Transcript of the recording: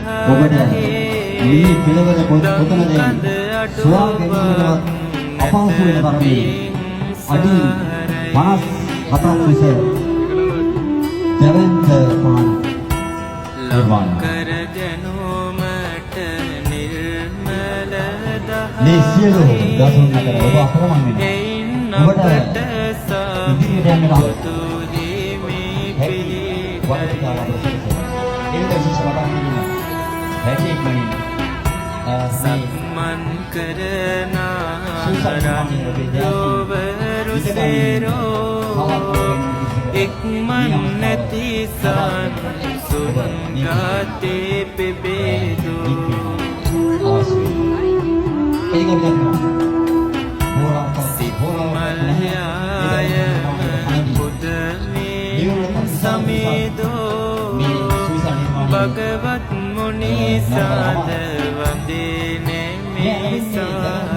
ඔබට මේ පිළවෙල කොතනද සොයා ගැනීමවත් අපහසු වෙන තරමේ අඩි 57ක් විස ජවන්ත පාන නිර්මාණ මේ සියලු දසුන් අතර ඔබ අප්‍රමාණ වෙනවා. ඔබට ඉදිරියට යන්න සම්මන් කරනා රොවරුසේරෝ එක්මන් නැති සන්සුන් ගාතේ පෙබේදෝ සිත්මල්යාය පුදමේ සමීදෝ භගවත් මුනි සාද වන්දේ නෙමේ සා